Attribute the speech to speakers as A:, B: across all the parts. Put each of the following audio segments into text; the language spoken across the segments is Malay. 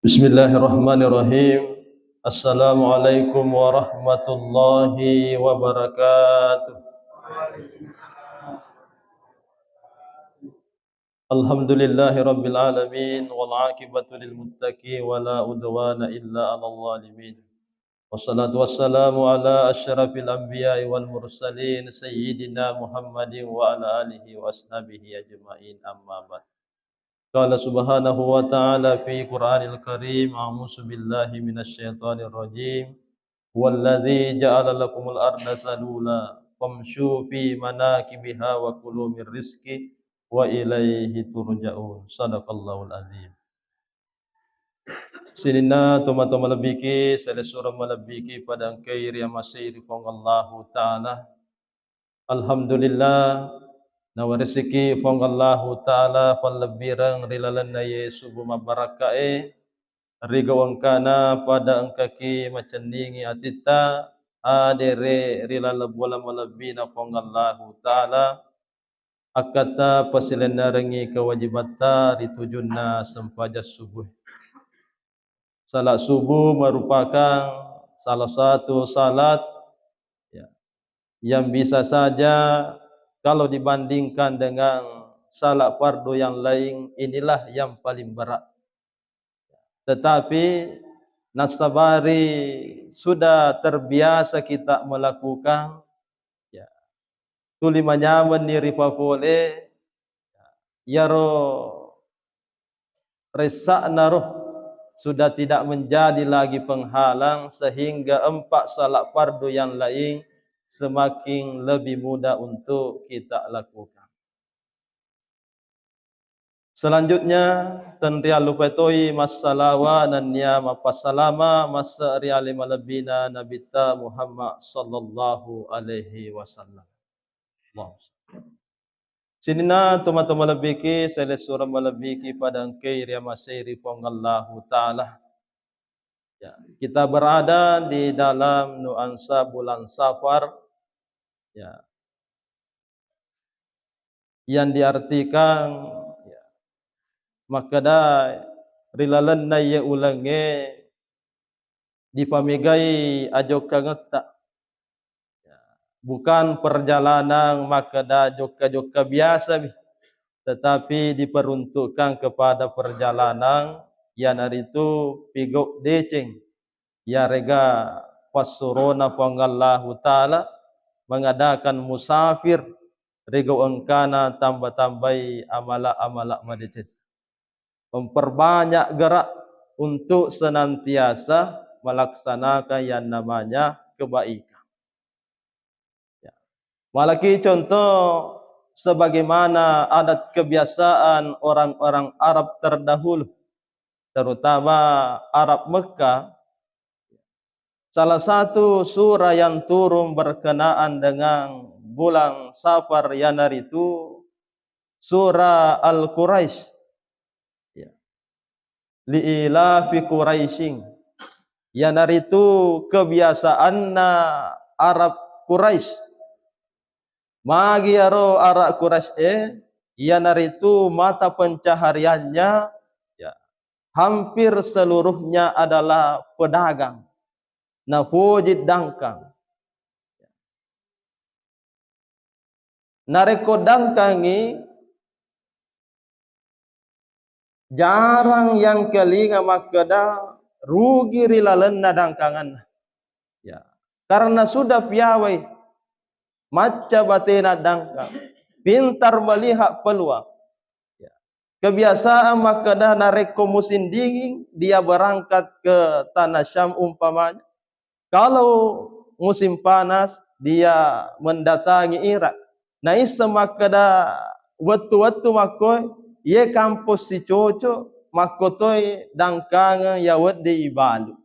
A: Bismillahirrahmanirrahim. Assalamualaikum warahmatullahi wabarakatuh. Alhamdulillahi rabbil alamin wal aqibatu lil muttaqin wala udwana illa 'alal zalimin. Wassalatu wassalamu ala asyrafil anbiya'i wal mursalin sayyidina Muhammadin wa ala alihi wa ashabihi ajma'in amma ba'd. Qala subhanahu wa ta'ala fi Qur'anil Karim, a'udzu billahi minasy syaithanir rajim. Walladzi ja'ala lakumul arda salula famshu fi manakibiha wa kulu mir rizqi wa ilaihi turja'un. Shadaqallahul azim. Sinina tuma-tuma labiki selesura malabiki padang kairi amasiri fong Allahu ta'ala. Alhamdulillah na rezeki fong Allahu ta'ala palebirang rilalan na Yesu bumabarakae rigawangkana pada engkaki macaningi atita adere rilala bola malabina fong Allahu ta'ala akata pasilenarengi kewajibata ditujunna sempajas subuh. Salat subuh merupakan salah satu salat yang bisa saja kalau dibandingkan dengan salat fardu yang lain inilah yang paling berat. Tetapi nasabari sudah terbiasa kita melakukan tuli manyaman ni ripapole yaro resak naruh sudah tidak menjadi lagi penghalang sehingga 4 salat fardu yang lain semakin lebih mudah untuk kita lakukan. Selanjutnya tenria lupetoi masalawa nanya mapasalama masa riali malabina nabita Muhammad sallallahu alaihi wasallam. Sinina tuma-tuma labiki selesura malabiki padang kairi masiri fong Allahu ta'ala. Kita berada di dalam nuansa bulan Safar yang diartikan makada rilalan na ye ulange dipamigai ajok kangeta. Bukan perjalanan makada joka-joka biasa tetapi diperuntukkan kepada perjalanan yang hari itu pigok deceng ya rega pasurona pangallahu ta'ala mengadakan musafir rego engkana tambah-tambai amala-amala madicit memperbanyak gerak untuk senantiasa melaksanakan yang namanya kebaikan. Malaki contoh sebagaimana adat kebiasaan orang-orang Arab terdahulu, terutama Arab Mekah. Salah satu surah yang turun berkenaan dengan bulan Safar yanar itu surah Al-Quraisy. Li'ilafi Quraisyin. Yanar itu kebiasaanna Arab Quraisy. Magi aro Arab Quraisy yanar itu mata pencahariannya hampir seluruhnya adalah pedagang. Nafujid dangkang. Nareko dangkangi jarang yang kelinga makada rugi rilalan na dangkangan. Karena sudah piawai maca batena dangkang, pintar melihat peluang. Kebiasaan makada nareko musim dingin dia berangkat ke tanah Syam umpamanya. Kalau musim panas dia mendatangi Irak. Nah isa makada waktu-waktu makoi ye kampus si coco makotoi dangkangan ya wedi ibalu.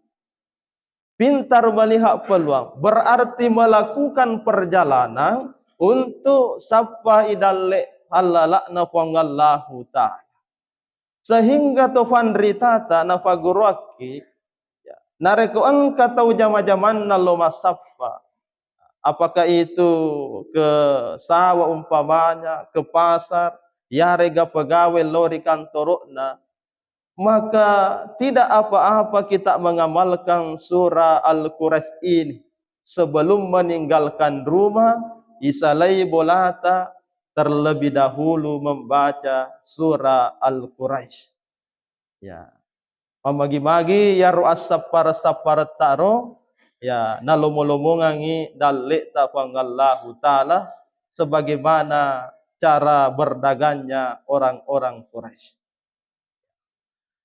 A: Pintar melihat peluang berarti melakukan perjalanan untuk sapa idalle halalakna pangallahu ta'ala. Sehingga tofan ritata nafagurwaki nareko angka tahu jama-jaman nalo masapa. Apakah itu ke sawah umpamanya, ke pasar, ya rega pegawai lori kantorokna. maka tidak apa-apa kita mengamalkan surah Al-Quraisy ini sebelum meninggalkan rumah. Isalai bolata terlebih dahulu membaca surah Al-Quraisy. Ya, pamagi-magi ya ruas sapar taro ya nalomo-lomongangi dalik ta pangallahu taala sebagaimana cara berdagangnya orang-orang Quraisy.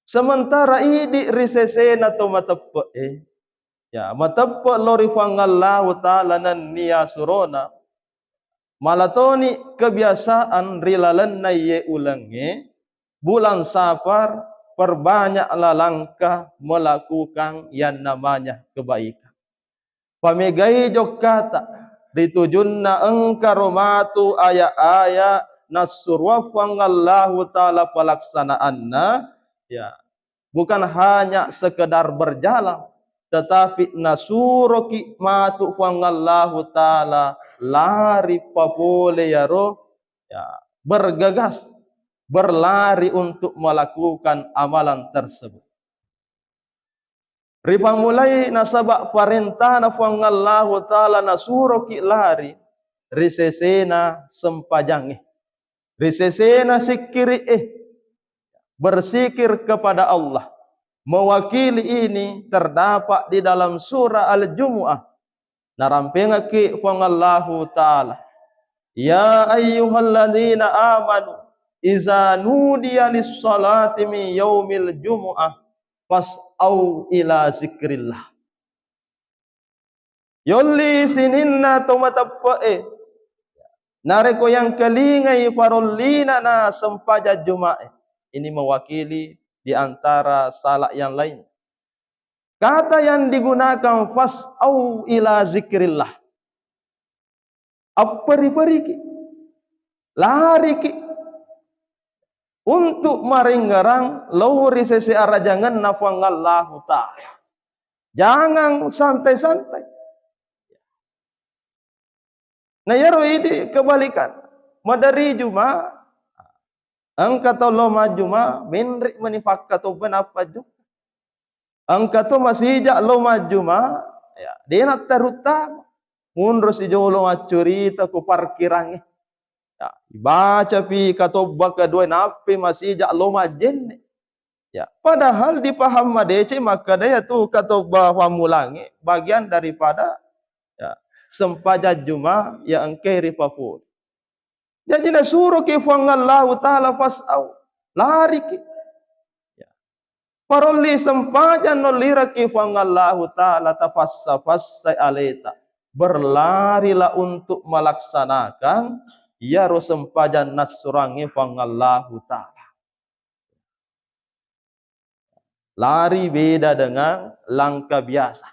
A: Sementara idi risesena to matepe ya matepe lori pangallahu taala nan niya surona malatoni kebiasaan rilalan ye ulangi bulan Safar perbanyaklah langkah melakukan yang namanya kebaikan. Pamigai jok kata ditujunna engkaromatu aya-aya nasurwa pangallahu taala pelaksanaanna ya bukan hanya sekedar berjalan tetapi nasuroki matu pangallahu taala lari papole ya roh ya bergegas berlari untuk melakukan amalan tersebut. Ripa mulai nasabak perintah na pangallahu taala nasuroki lari risesena sempajangi risesena sikiri bersikir kepada Allah. Mewakili ini terdapat di dalam surah Al-Jumu'ah. Narampingaki pangallahu taala ya ayyuhalladzina amanu iza nudiya lis-salati min yaumil jumu'ah fas'au ila zikrillah. Yolli sininna tumatappae nareko yang kelingai parollina na sempaja Jumaat. Ini mewakili di antara salat yang lain. Kata yang digunakan fas'au ila zikrillah. Apari-pariki lari ki untuk maringgarang lauri sesi arajangan nafangallahu ta'ala. Jangan santai-santai. Nah ya ini kebalikan. Madari Juma angka to loma Juma minrik menifakka to benapa juga. Angka to masijak loma Juma ya dia nak terutama mundur si jolo cerita ku parkirannya. Ya, baca pi katobak kedua napi masih jak loma jenne. Ya, padahal dipaham madece maka daya tu katobak pamulangi bagian daripada ya sempaja Juma ya engkeri papun. Jadi nasuruh ki fangallahu taala fasau lari ki. Ya. Paroli sempaja nolira ki fangallahu taala tafassa aleta. Berlarilah untuk melaksanakan ya sempajan nasurangi fangallahu taala. Lari beda dengan langkah biasa.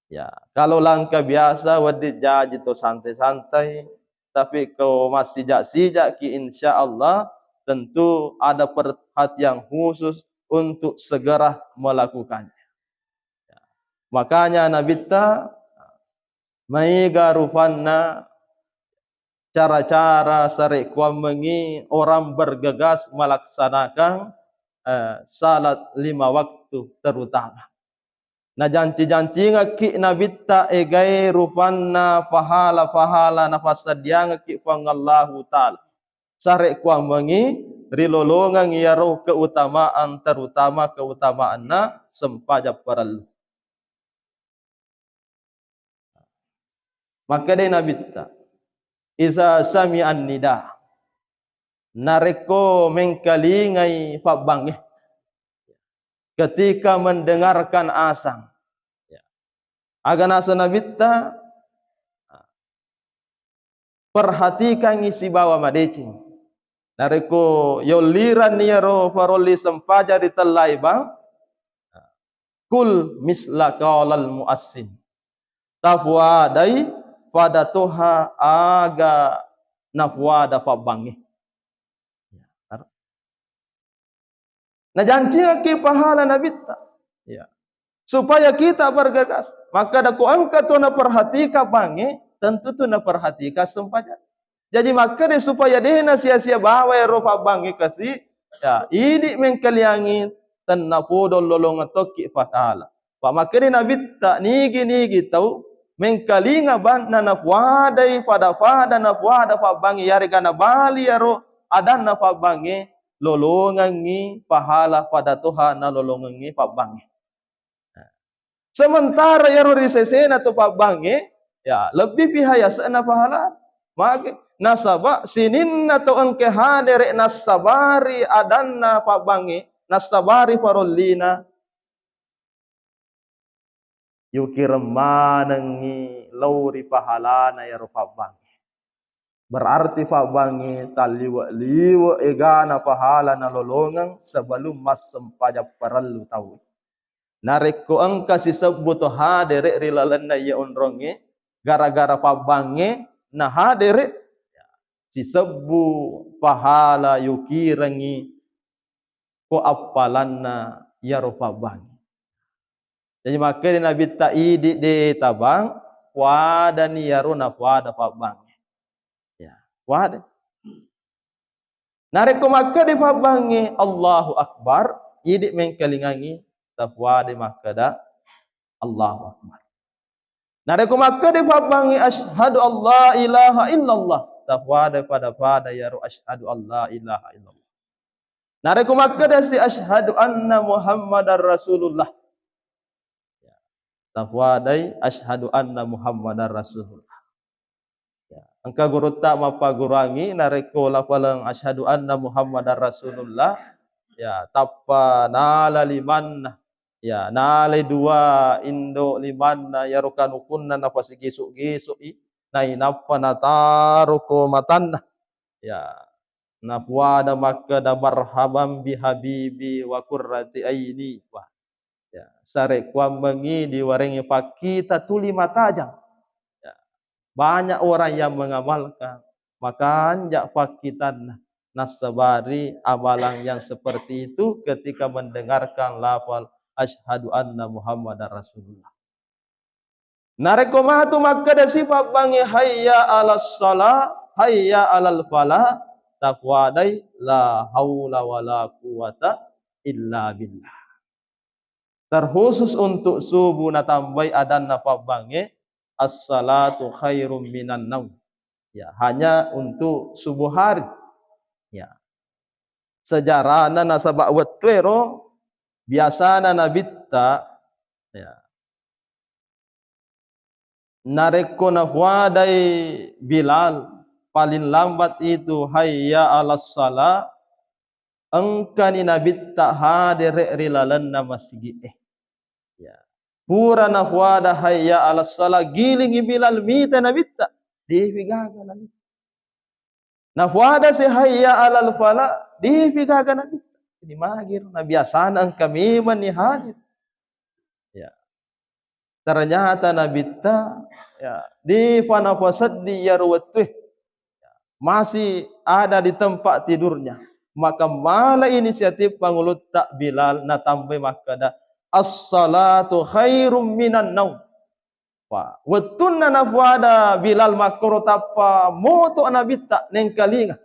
A: Ya, kalau langkah biasa wadid jaji to santai-santai, tapi kalau masih sijak ki insyaallah tentu ada perhatian khusus untuk segera melakukannya. Ya. Makanya Nabi ta maiga rufanna cara-cara sarikwa mengi orang bergegas melaksanakan salat 5 waktu terutama. Nah janji-janji ngaki nabita egai rufanna pahala-pahala nafasadiang ngaki pangallahu ta'ala. Sarikwa mengi rilolongan ngiyaro keutamaan terutama keutamaan na sempaja perlu. Maka dia nabita iza sami'an nida nareko mengkalingai pabangih ketika mendengarkan asang agan asa nabita perhatikan isi bawa madecing nareko yoliran niyaro paroli sempaja di telai bang kul misla qaulal muassin tafwadai pada toha aga nafwada pabangi. Nah janji ki pahala nabita. Ya. Supaya kita bergegas. Maka daku angka tu na perhatika bangi, tentu tu na perhatika sempaja. Jadi maka dia supaya dia na sia-sia bawa ropa bangi kasih. Ya, ini mengkaliangi tanna podol lolong tokki fatala. Pak makari nabitta nigi tau mengkalinga ban na nafwadai fada nafwada fa bangi yare kana bali yaro adan na fa bangi lolongangi pahala pada Tuhan na lolongangi fa bangi. Sementara yaro risesena tu fa bangi ya lebih pihaya sana pahala. Maka nasaba sininna to angke hadere nasabari adanna fa bangi nasabari farollina yukiremanangi lauri pahalana ya rupa bangi. Berarti fa bangi taliwa egana pahala na lolongang sebelum mas sempaja perlu tahu. Nareko angka si sebut hadere rilalan na ya onronge gara-gara fa bangi na hadere si sebu pahala yukirangi ko apalanna ya rupa bangi. Jadi makanya Nabi ta'idi de tabang wada ni yaruna wada pabang. Ya, wada. Nareko maka di pabangi Allahu Akbar, idi mengkelingangi tafwade makada Allahu Akbar. Nareko maka di pabangi asyhadu alla ilaha illallah, tafwade pada yaru asyhadu alla ilaha illallah. Nareko maka si asyhadu anna Muhammadar Rasulullah. Tafwadai asyhadu anna Muhammadar Rasulullah. Ya, angka guru tak mapagurangi nareko lafalang asyhadu anna Muhammadar Rasulullah. Ya, tappa nala limanna. Ya, nala dua indo limanna ya rukanukunna nafasi gisuk-gisuk i. Na inappa nataruko matanna. Ya, nafwada makkada marhaban bihabibi wa qurrati aini. Wah. Ya, sare kuam mengi diwarengi pakita tuli matajam. Ya, banyak orang yang mengamalkan, maka anjak pakitan nasabari amalan yang seperti itu ketika mendengarkan lafal asyhadu anna Muhammadar Rasulullah. Narekomatu maka ada sifat bangi hayya alas salah, hayya alal falah, taqwadai la haula wala quwata illa billah. Terkhusus untuk subuh na tambai adan na pabange as-salatu khairum minan naum. Ya, hanya untuk subuh hari. Ya. Sejarahna nasabak wetero biasana nabitta ya. Nareko nafwadai Bilal paling lambat itu hayya 'alas salah engkani nabitta hadere rilalanna masjid. Ya. Pura nafwada hayya 'alas salah gilingi Bilal mita nabitta difigaga nabi. Nafwada si hayya 'alal fala difigaga nabitta. Ini magir nabiasana ang kami man ni hadir. Ya. Ternyata nabitta ya di fanafasad di yarwatuh ya, masih ada di tempat tidurnya. Maka mala inisiatif pangulut tak Bilal na tambah makada as-salatu khairum minan naum. Wa watunna nafwada Bilal makoro tapa moto nabitta neng kalinga.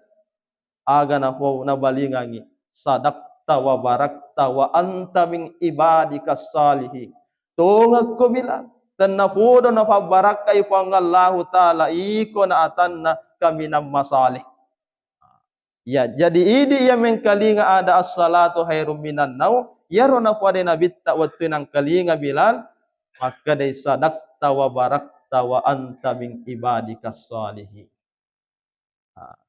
A: Aga nafwa nabalingangi sadaqta wa barakta wa anta min ibadikas salihin. Tungak ko Bilal dan nafudo na pabarakai pangallahu taala iko na atanna kami na masalih. Ya, jadi ini yang mengkalinga ada as-salatu khairum minan naum. Yaro na pada nabitta waktu nang kalinga Bilal maka dai sadaqta wa barakta wa anta min ibadikas salihin.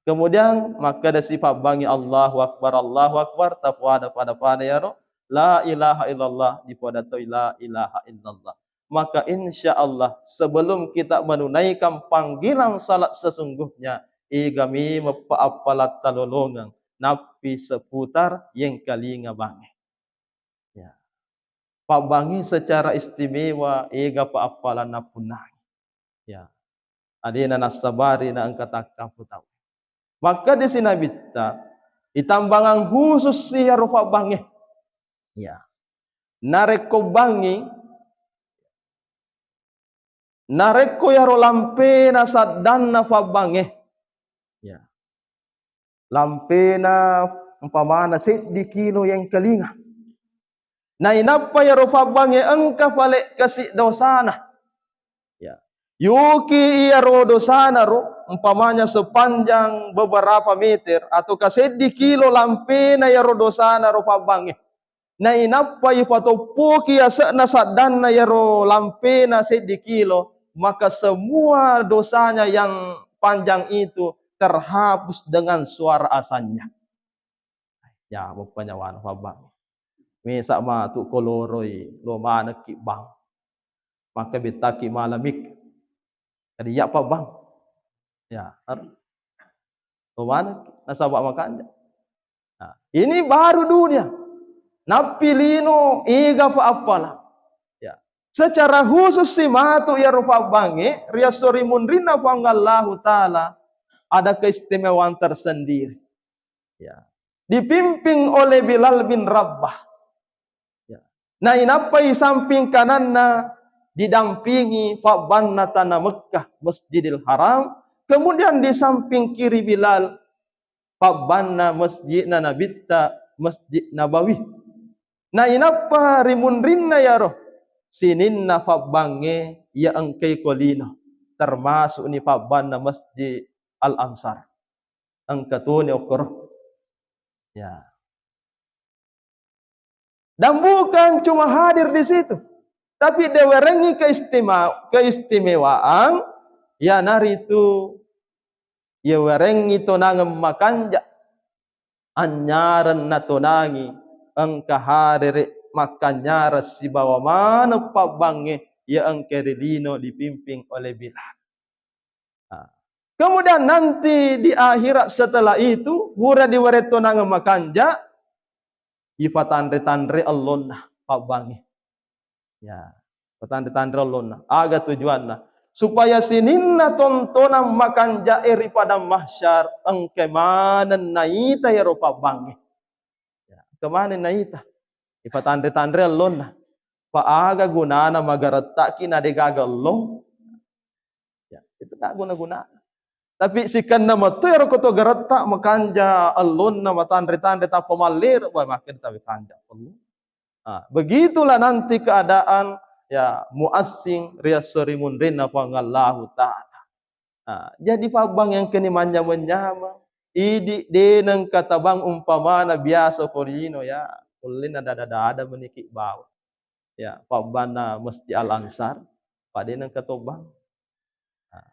A: Kemudian maka ada sifat bangi Allahu Akbar tafwada pada yaro la ilaha illallah di pada la ilaha illallah. Maka insya Allah sebelum kita menunaikan panggilan salat sesungguhnya igami mepaapalat talolongan napi seputar yang kalinga bangi. Ya. Pak bangi secara istimewa iga paapalan napunai. Ya. Adina nasabari na angkat akapu tahu. Maka di sini bitta itambangan khusus siya rupa bangi. Ya. Nareko bangi nareko yaro lampena sadanna fa bangi. Ya. Lampena umpamana di kilo yang kelinga. Na inapa ya rofabange engka pale kasih dosana. Ya. Yuki iya ro dosana ro umpamanya sepanjang beberapa meter atau kasedi kilo lampe na ya ro dosana rofabange. Na inapa ifatopuki ya na sadana ya ro lampe na sedi kilo, maka semua dosanya yang panjang itu terhapus dengan suara asannya. Ya, rupanya wan fabang. Mesa ma tu koloroi lo mana ki bang. Maka bitaki malamik. Jadi ya apa bang? Ya, lo mana nasabak makanya. Nah, ini baru dunia. Napilino iga fa apalah. Ya. Secara khusus si matu ya rupa bangi riasori munrina fangallahu taala ada keistimewaan tersendiri. Ya. Dipimpin oleh Bilal bin Rabah. Ya. Nah, inapai samping kananna didampingi Fa'banna tanah Mekah, Masjidil Haram. Kemudian di samping kiri Bilal Fa'banna Masjid Nabitta, Masjid Nabawi. Nah, inapa rimunrinna ya roh? Sininna Fa'bange ya engkai kolino. Termasuk ni Fa'banna Masjid Al-Ansar. Angkatuni okor. Ya. Dan bukan cuma hadir di situ, tapi dewerengi keistimewaan ya nari itu ya werengi tonangem makanja anyaran na tonangi engka hadir makanyara si bawa mana pabange ya engke rilino dipimpin oleh Bilal. Nah. Kemudian nanti di akhirat setelah itu hura diweretonangem makanja ifatandre-tandre Allah pabange. Ya, petanda-tanda Allah. Aga tujuanna supaya sininna tontonan makan jairi pada mahsyar engke mana naita ya rupa bangi. Ya, kemana naita? Ipatandre-tandre Allah. Paaga gunana magarataki na degaga Allah. Ya, itu tak guna-guna. Tapi si kanna mater ko to garatta makanja Allah na matandre-tandre ta pamalir wa makin tawi kanja Allah. Nah, begitulah nanti keadaan ya muassing riasori munrina pangallahu ta'ala. Nah, jadi pabang yang kini manja menyama idi deneng katabang umpamana biasa korino ya ulin ada meniki bawa ya pabana Masjid Al-Ansar padeneng katobang. Nah,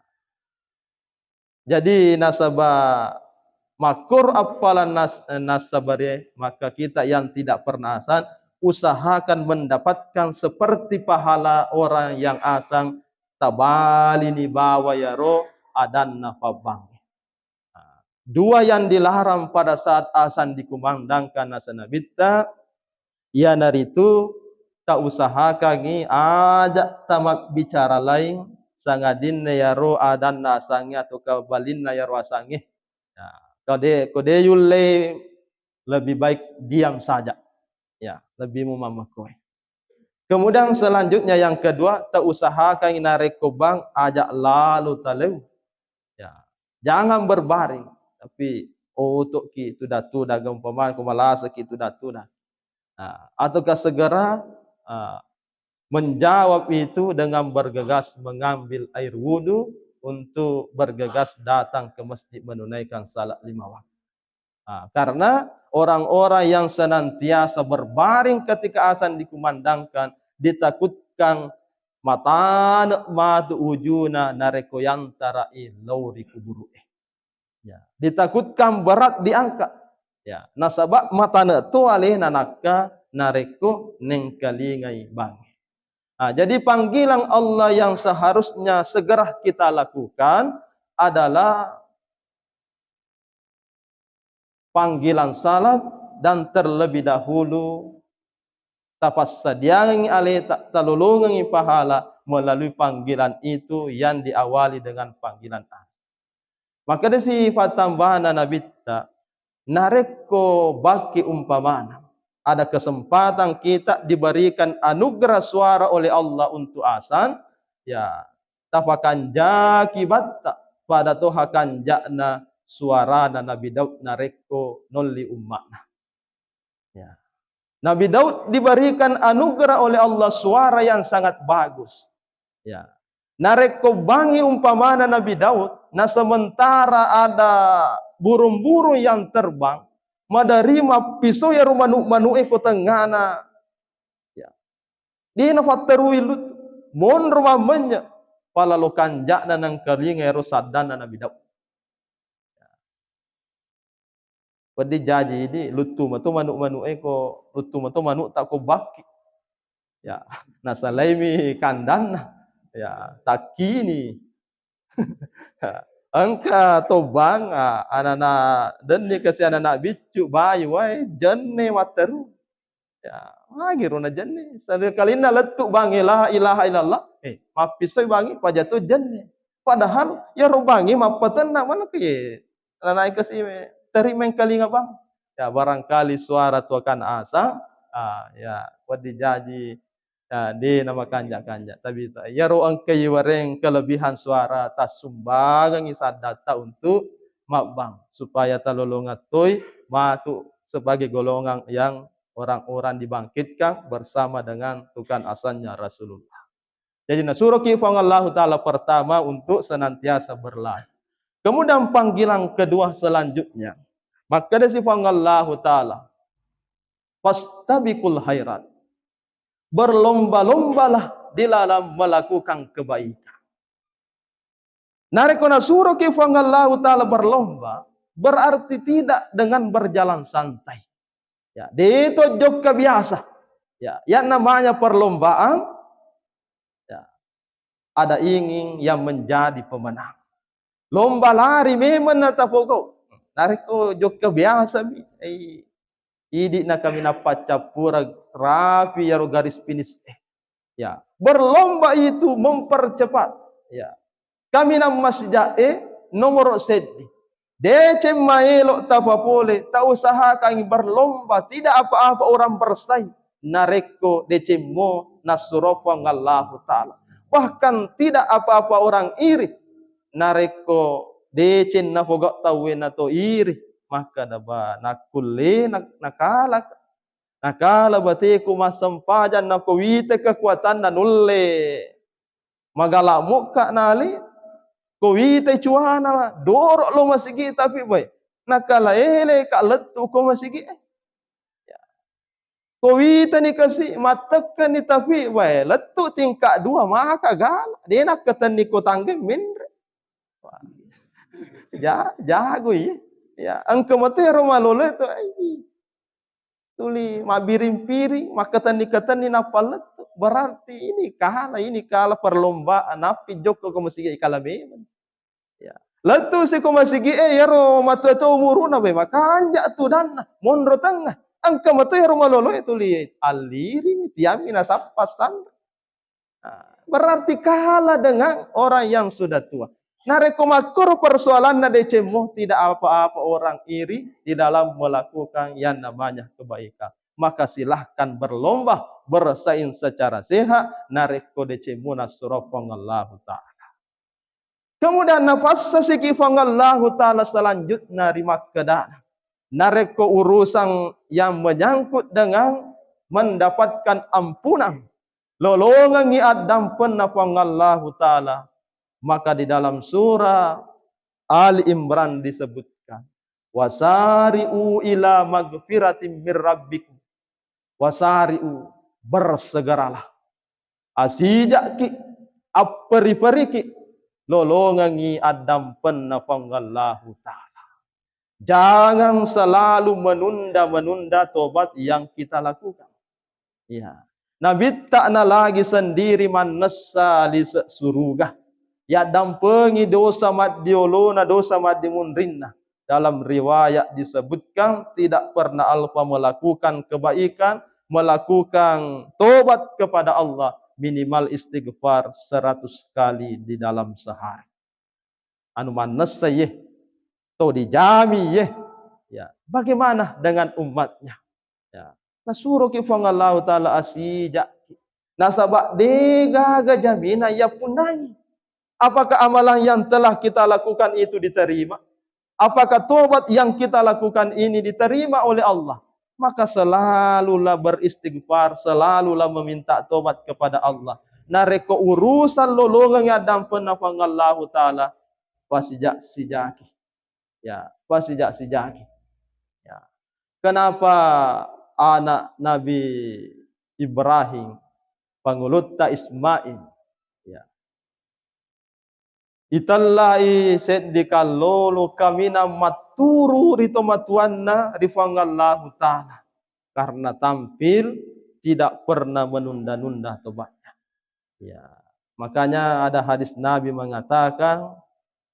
A: jadi nasabah makur apalan nasabare maka kita yang tidak pernah asan usahakan mendapatkan seperti pahala orang yang asang tabali ni bawa ya roh adanna fabang. Dua yang dilarang pada saat asan dikumandangkan asana bitta ya naritu tak usahakan ajak tamak bicara lain sangadin ya roh adanna asangnya atau kabalinna ya roh asangnya. Kode yulle lebih baik diam saja. Ya, lebih memamakoi. Kemudian selanjutnya yang kedua, tak usahakan narik kubang ajak lalu taleu. Ya, jangan berbaring, tapi untuk ki tuda gempama kumalasa ki tuda. Ataukah segera menjawab itu dengan bergegas mengambil air wudu untuk bergegas datang ke masjid menunaikan salat 5 waktu. Karena orang-orang yang senantiasa berbaring ketika azan dikumandangkan ditakutkan matu ujuna nareko yantara ilauri kuburu. Ya, ditakutkan berat diangkat. Ya, nasabak matana tu alih nanaka nareko nengkalingai bang. Jadi panggilan Allah yang seharusnya segera kita lakukan adalah panggilan salat dan terlebih dahulu tapas sadiang alih talulungan pahala melalui panggilan itu yang diawali dengan panggilan azan. Maka ada sifat tambahan Nabi ta nareko baki umpamana ada kesempatan kita diberikan anugerah suara oleh Allah untuk azan ya tapakan jaki batta pada tohakan jakna suara Nabi Daud nareko nolli ummakna. Ya. Nabi Daud diberikan anugerah oleh Allah suara yang sangat bagus. Ya. Nareko bangi umpamana Nabi Daud, nah sementara ada burung-burung yang terbang, madarima pisau ya rumanu eko tengana. Ya. Di nafaterui lut, mon rumah menya, pala lo kanjak dan nang keringa rosadan Nabi Daud. Padi jaji ini lutu matu manu eko lutu matu manu tak ko baki. Ya, nasalaimi kandan ya takini. Angka tobang anana denni kasi anana bicu bayu wai jenne wataru. Ya, giru na jenne. Sekali na letuk bangi la ilaha illallah. Mapisoi bangi pajatu jenne. Padahal ya rubangi mapatan na mana ke. Anana kasi terima kali ngabang. Ya barangkali suara tu akan asa. Ya wadi jaji. Di nama kanjak-kanjak. Tapi ya roang kayiwareng kelebihan suara tas sumbangan isad data untuk mabang supaya talolongatoy matu sebagai golongan yang orang-orang dibangkitkan bersama dengan Tuhan asalnya Rasulullah. Jadi nasuruh kifang Allah Ta'ala pertama untuk senantiasa berlari. Kemudian panggilan kedua selanjutnya. Maka dari sifat Allah Ta'ala. Fastabiqul khairat. Berlomba-lombalah di dalam melakukan kebaikan. Narikona suruh kifang Allah Ta'ala berlomba. Berarti tidak dengan berjalan santai. Ya, itu juga biasa. Ya, yang namanya perlombaan. Ya, ada ingin yang menjadi pemenang. Lomba lari memang natapoko. Nariko juga biasa. Idi na kami napacapura rapi yaro garis finish. Ya, berlomba itu mempercepat. Ya, kami nam masjae nomor sedih. Dece maelo tapapole, tak usaha kami berlomba, tidak apa-apa orang bersaing. Nareko dece mo nasurofang Allah Ta'ala. Bahkan tidak apa-apa orang iri. Nareko dece nafogak tawe nato iri. Maka daba nakule nakala batiku masampajan nakowite kekuatan nanulle. Magala muka nali. Kowite cuana dorok lo masigi tapi boy nakala ele ka letu ko masigi ya. Kowite ni kasi matekan ni tapi boy letu tingkat 2 maka gala dia nak ketani ko tangge mindre jago ya angka mate roma lole to tuli mabiring-piring maka ketani napal letu berarti ini kala perlombaan napi joko ko masigi kala memang. Ya. Letu si kumasigi yaro matuto umuruna be makanja tu dan monro tangah angka matu yaro malolo itu lihat aliri tiami nasapasan. Berarti kalah dengan orang yang sudah tua. Narekomakur persoalan na decemo tidak apa-apa orang iri di dalam melakukan yang namanya kebaikan. Maka silahkan berlomba bersaing secara sehat nareko decemo nasurofong Allah Ta'ala. Kemudian nafas sesikifang Allah Ta'ala selanjutnya rimak kedana. Nareko urusan yang menyangkut dengan mendapatkan ampunan. Lolongan adam penafang Allah Ta'ala. Maka di dalam surah Ali Imran disebutkan. Wasari'u ila magfiratim mir rabbikum. Wasari'u bersegeralah. Asijak ki aperi-peri ki. Lolongangi adam penafanggallahu ta'ala. Jangan selalu menunda-menunda tobat yang kita lakukan. Ya. Nabi takna lagi sendiri manessa li surugah. Ya dampengi dosa madiolona dosa madimunrinna. Dalam riwayat disebutkan tidak pernah alfa melakukan kebaikan, melakukan tobat kepada Allah. Minimal istighfar 100 kali di dalam sehari. Anu manessa yeh. To dijami yeh. Ya. Bagaimana dengan umatnya? Ya. Nasuruh kifang Allah Ta'ala asijak. Nasabak degaga jamina ya punangi. Apakah amalan yang telah kita lakukan itu diterima? Apakah tobat yang kita lakukan ini diterima oleh Allah? maka selalulah beristighfar, selalulah meminta tobat kepada Allah. Nareko urusan lolongan yang pernah Allah Ta'ala pasijak sijaki. Ya, pasijak sijaki. Ya. Kenapa anak Nabi Ibrahim, pangulutta Ismail, ya. Itallai seddikal lolo kamina maturu rito matuanna rifangallahu ta'ala. Karena tampil tidak pernah menunda-nunda tobatnya. Ya. Makanya ada hadis Nabi mengatakan,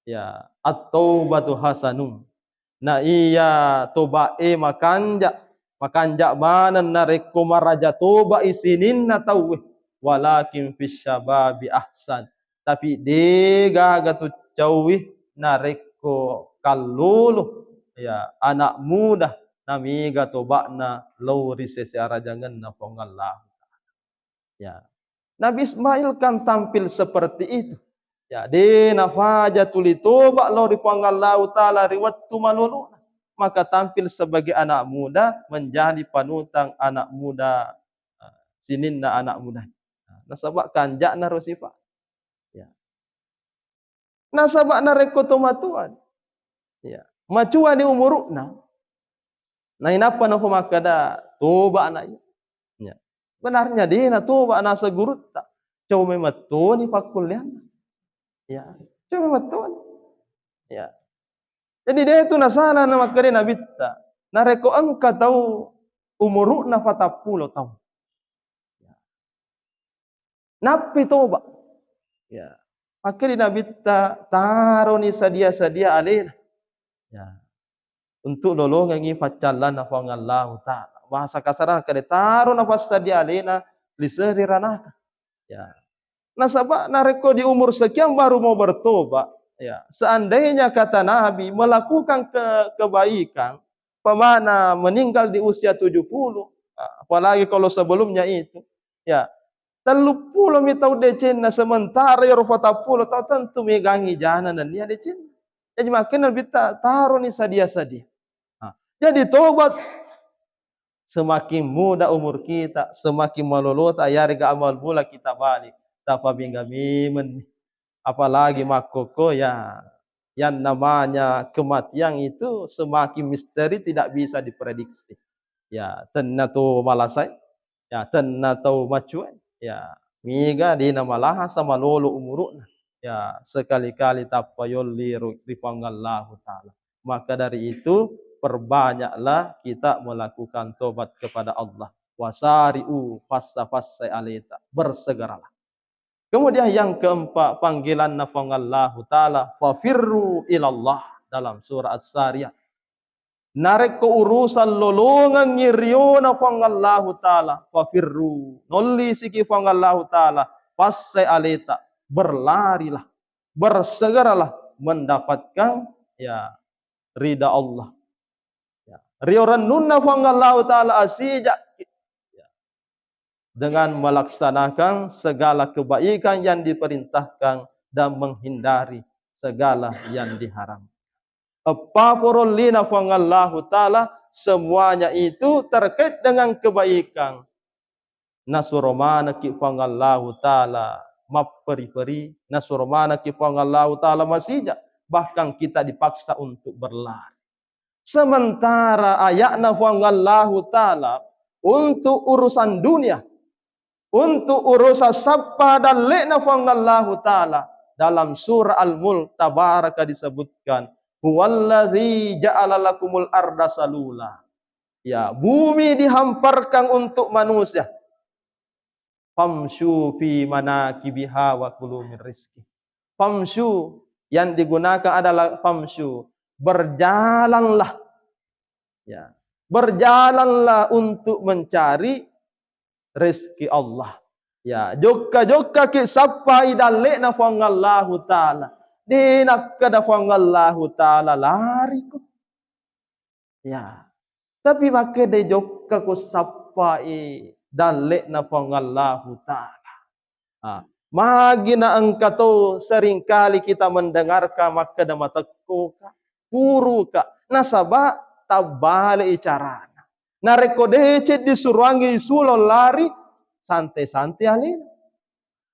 A: ya, at-taubatu hasanun. Na iya tobae makanjak mana nareko maraja toba isinin na tawih walakin fis syababi ahsan. Tapi dega gatu cawih nareko kalulu, ya, anak muda namiga tobakna lauri seseara jangan na pongallah. Ya. Nabi Ismail kan tampil seperti itu. Ya, de nafaja tuli toba lauri pongallah taala riwattu malulu. Maka tampil sebagai anak muda, menjadi panutan anak muda, sininna anak muda. Nasabak kanjak na rosipa. Ya. Nasabak na rekotomatuan. Ya. Macua di umurukna. Nah inapa na humakada toba na iya. Ya. Benarnya dia na toba na segurut tak. Coba mematoni pakulian. Ya. Coba mematoni. Ya. Jadi dia itu nasana na makari na bitta. Nareko angka tahu umurukna 40 tahun. Ya. Napi toba. Ya. Makari na bitta taro ni sadia-sadia alena. Ya. Untuk lolongan ngi pacalan na pangallahu ta'ala. Bahasa kasarah kade taro na pasadia alena liseri ranaka. Ya. Nasaba nareko di umur sekian baru mau bertobat. Ya, seandainya kata Nabi melakukan kebaikan, pemana meninggal di usia 70, apalagi kalau sebelumnya itu, ya, 30 mitau decena sementara ya 40 tahu tentu megangi jalan dan dia decena. Jadi makin lebih taruh ni sadia-sadia. Jadi tobat semakin muda umur kita, semakin melolota yarga amal bula kita balik. Tapa bingamimen. Apalagi makoko ya, yang namanya kematian itu semakin misteri tidak bisa diprediksi. Ya, tenna tu malasai, ya tenna tu macuan, ya miga di nama laha sama lolo umuruna. Ya, sekali-kali tapayol liru dipangallahu ta'ala. Maka dari itu perbanyaklah kita melakukan tobat kepada Allah. Wasari'u fassa alita, bersegeralah. Kemudian yang keempat, panggilan nafangallahu ta'ala, fafirru ilallah, dalam surah As-Sariyat. Nareko urusan lolongan ngiriyo nafangallahu ta'ala, fafirru, nolli siki fangallahu ta'ala, passai aleta, berlarilah, bersegeralah mendapatkan, ya, ridha Allah. Ya. Rioranun nafangallahu ta'ala asijak, dengan melaksanakan segala kebaikan yang diperintahkan dan menghindari segala yang diharam. Apapun lina fangallahu ta'ala, semuanya itu terkait dengan kebaikan. Nasuromana ki fangallahu ta'ala maperi-peri, nasuromana ki fangallahu ta'ala masijak. Bahkan kita dipaksa untuk berlari. Sementara ayatna fangallahu ta'ala untuk urusan dunia, untuk urusan sapa dan le'na fangallahu ta'ala. Dalam surah Al-Mulk tabaraka disebutkan, huwallazi ja'ala lakumul arda salula. Ya, bumi dihamparkan untuk manusia. Famshu fi manakibiha wa kulu min rizki. Famshu yang digunakan adalah famshu, berjalanlah. Ya, berjalanlah untuk mencari rezeki Allah. Ya, joka ki sapa idalek na fangallahu ta'ala. Dinak kada fangallahu ta'ala lari ko. Ya. Tapi make de joka ko sapa idalek na fangallahu ta'ala. Magina angkato seringkali kita mendengarkan maka da mateko ka, puru ka, nasaba tabale icarana. Nareko dece disuruangi sulo lari santai-santai alina.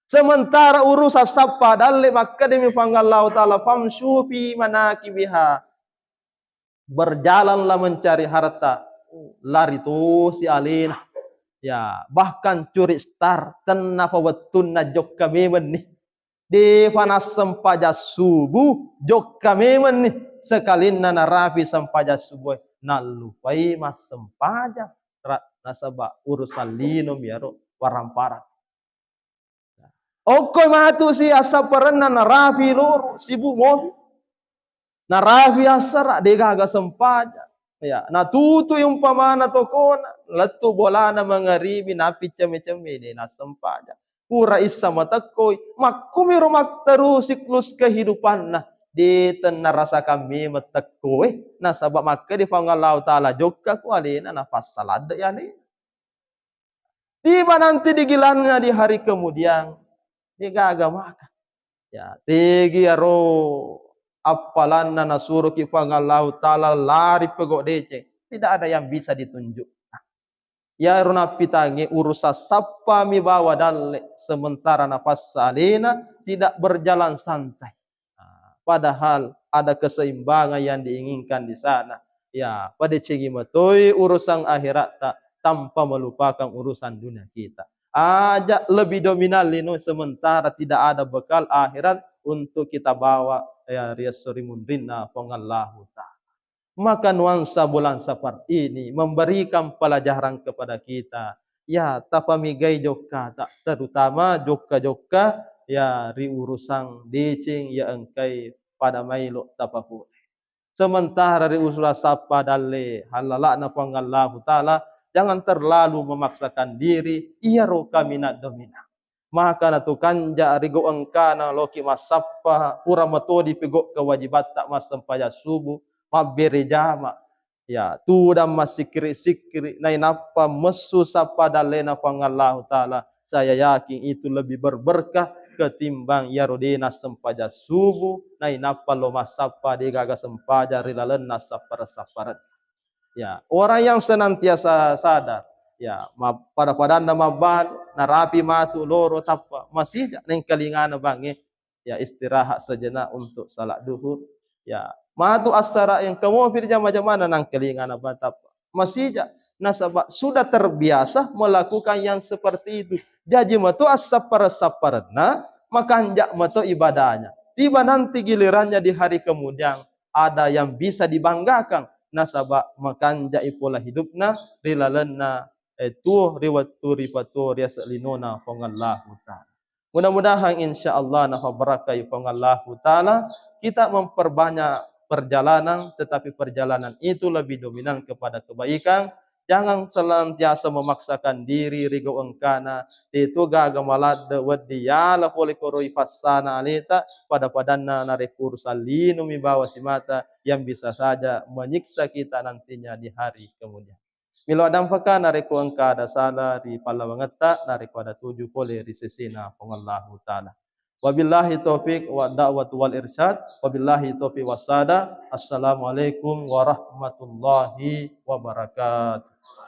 A: Sementara urusan sapa dalle maka demi pangallahu taala famshu fi manakibiha. Berjalanlah mencari harta. Lari tu si alina. Ya, bahkan curi star kenapa wetun na jok kami nih. Di panas sempaja subuh jok kami nih. Sekalin na narapi sempaja subuh. Nalupai mas sempaja. Nasaba urusan linom yaro warampara. Okoy matu si asa perenan narapi loro sibuk mobil. Narapi asara degaga sempaja. Ya, natutu yung pamana tokona, latu bolana mangaribi napi ceme-ceme ni nasempaja. Pura isa matakoy, makumiro maktaru siklus kehidupan na di rasa kami matakoy. Nasabab maka di pangalau taala jokka ku alina nafas salada ya ni. Tiba nanti digilannya di hari kemudian, digaga maka. Ya, tegi aro apalan na nasuruh kifangallahu taala lari pegok deceng. Tidak ada yang bisa ditunjuk. Ya runa pitangi urusan sapa mi bawa dalle sementara nafas salina tidak berjalan santai. Padahal ada keseimbangan yang diinginkan di sana. Ya, pada cegi matoi urusan akhirat tak tanpa melupakan urusan dunia kita. Ajak lebih dominan lino sementara tidak ada bekal akhirat untuk kita bawa ya riasuri mundrina pengallahu ta'ala. Maka nuansa bulan seperti ini memberikan pelajaran kepada kita. Ya, tapamigai joka tak terutama joka-joka ya ri urusan decing ya engkai pada mailo tapapu. Sementara ri usulah sapa dalle halalakna pangallahu ta'ala jangan terlalu memaksakan diri iya roka minat domina. Maka natu kanja rigo engkana loki masappa pura metodi pigok kewajibat tak mas sempaya subuh mabere jama ya tu dan masikri-sikri nai napa mesu sapa dalena pangallahu taala saya yakin itu lebih berberkah ketimbang ya rodena sempaja subuh nai napa lo masapa di gaga sempaja rilalen sapar-saparan. Ya, orang yang senantiasa sadar ya pada nama ban narapi matu loro tapa masih neng kalingana bange ya istirahat sejenak untuk salat duhur ya matu asara yang kamu firja macam mana nang kalingana ban tapa masih nasabak sudah terbiasa melakukan yang seperti itu jadi matu asapar-saparna maka anjak matu ibadahnya tiba nanti gilirannya di hari kemudian ada yang bisa dibanggakan nasabak makan jai pola hidupna rilalenna itu riwatu ripatu rias linona pangallahu taala. Mudah-mudahan insyaallah nafa barakai pangallahu taala kita memperbanyak perjalanan tetapi perjalanan itu lebih dominan kepada kebaikan. Jangan senantiasa memaksakan diri rigo engkana itu gagamalad wadiyala polikoroi pasana alita pada padanna narekur salinu mibawa simata yang bisa saja menyiksa kita nantinya di hari kemudian. Milo adam peka nareku engka ada sana di palawangeta nareku ada 7 pole risesina pengallahu taala. Wabillahi taufik wa da'watu wal irsyad. Wabillahi taufik wasada. Assalamualaikum warahmatullahi wabarakatuh.